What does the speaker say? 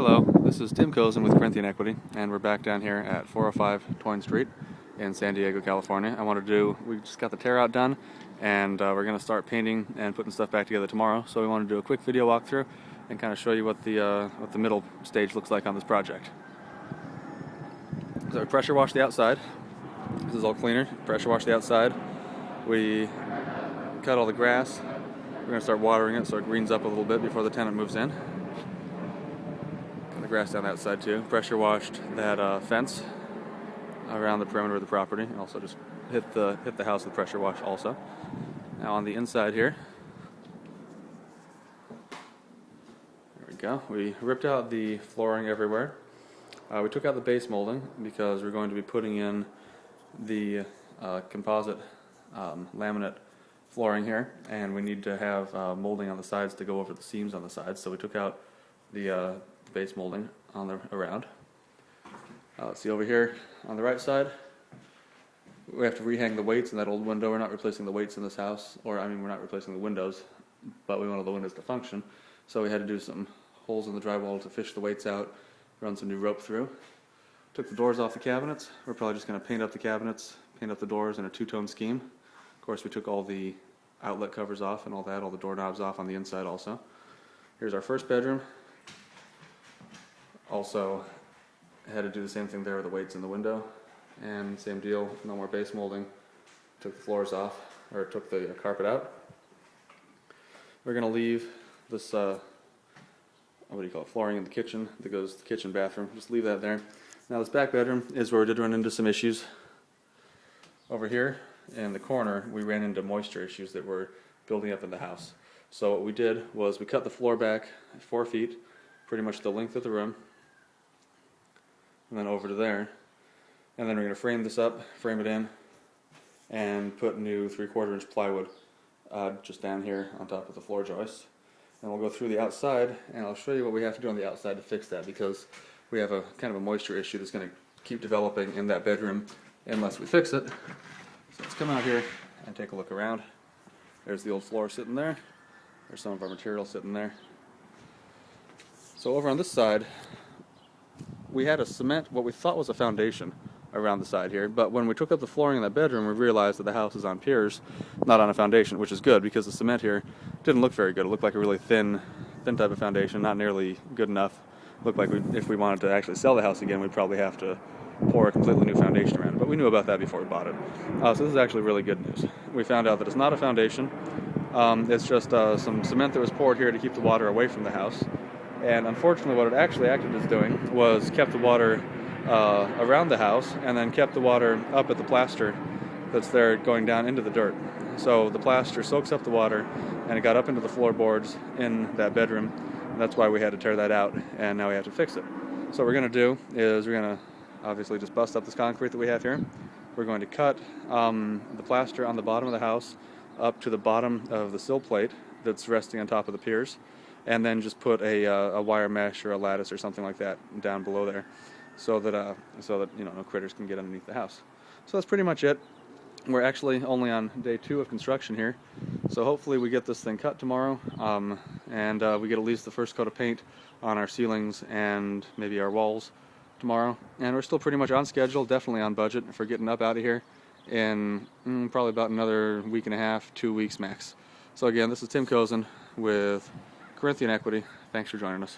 Hello, this is Tim Cozen with Corinthian Equity, and we're back down here at 405 Toyne Street in San Diego, California. We just got the tear out done, and we're going to start painting and putting stuff back together tomorrow. So we want to do a quick video walkthrough and kind of show you what the middle stage looks like on this project. So we pressure wash the outside. This is all cleaner. Pressure wash the outside. We cut all the grass. We're going to start watering it so it greens up a little bit before the tenant moves in. Cut the grass down that side too. Pressure washed that fence around the perimeter of the property. And also just hit the house with pressure wash also. Now on the inside here, there we go. We ripped out the flooring everywhere. We took out the base molding because we're going to be putting in the composite laminate flooring here, and we need to have molding on the sides to go over the seams on the sides. So we took out the base molding on the around. Let's see over here on the right side. We have to rehang the weights in that old window. We're not replacing the weights in this house, we're not replacing the windows, but we wanted the windows to function. So we had to do some holes in the drywall to fish the weights out, run some new rope through. Took the doors off the cabinets. We're probably just going to paint up the cabinets, paint up the doors in a two-tone scheme. Of course, we took all the outlet covers off and all the doorknobs off on the inside also. Here's our first bedroom. Also had to do the same thing there with the weights in the window. And same deal, no more base molding. Took the floors off, or took the carpet out. We're going to leave this, flooring in the kitchen that goes to the kitchen bathroom. Just leave that there. Now this back bedroom is where we did run into some issues. Over here in the corner, we ran into moisture issues that were building up in the house. So what we did was we cut the floor back 4 feet, pretty much the length of the room, and then over to there. And then we're going to frame this up, frame it in, and put new 3/4 inch plywood just down here on top of the floor joists. And we'll go through the outside, and I'll show you what we have to do on the outside to fix that, because we have a kind of a moisture issue that's going to keep developing in that bedroom unless we fix it. So let's come out here and take a look around. There's the old floor sitting there. There's some of our material sitting there. So over on this side, we had a cement, what we thought was a foundation around the side here, but when we took up the flooring in that bedroom, we realized that the house is on piers, not on a foundation, which is good because the cement here didn't look very good. It looked like a really thin type of foundation, not nearly good enough. It looked like if we wanted to actually sell the house again, we'd probably have to pour a completely new foundation around it, but we knew about that before we bought it. So this is actually really good news. We found out that it's not a foundation. It's just some cement that was poured here to keep the water away from the house. And unfortunately, what it actually acted as doing was kept the water around the house, and then kept the water up at the plaster that's there going down into the dirt. So the plaster soaks up the water, and it got up into the floorboards in that bedroom. And that's why we had to tear that out, and now we have to fix it. So what we're going to do is we're going to obviously just bust up this concrete that we have here. We're going to cut the plaster on the bottom of the house up to the bottom of the sill plate that's resting on top of the piers, and then just put a wire mesh or a lattice or something like that down below there, so that no critters can get underneath the house. So that's pretty much it. We're actually only on day 2 of construction here, so hopefully we get this thing cut tomorrow, and we get at least the first coat of paint on our ceilings and maybe our walls tomorrow. And we're still pretty much on schedule, definitely on budget for getting up out of here in probably about another week and a half, 2 weeks max. So again, this is Tim Cozen with Corinthian Equity. Thanks for joining us.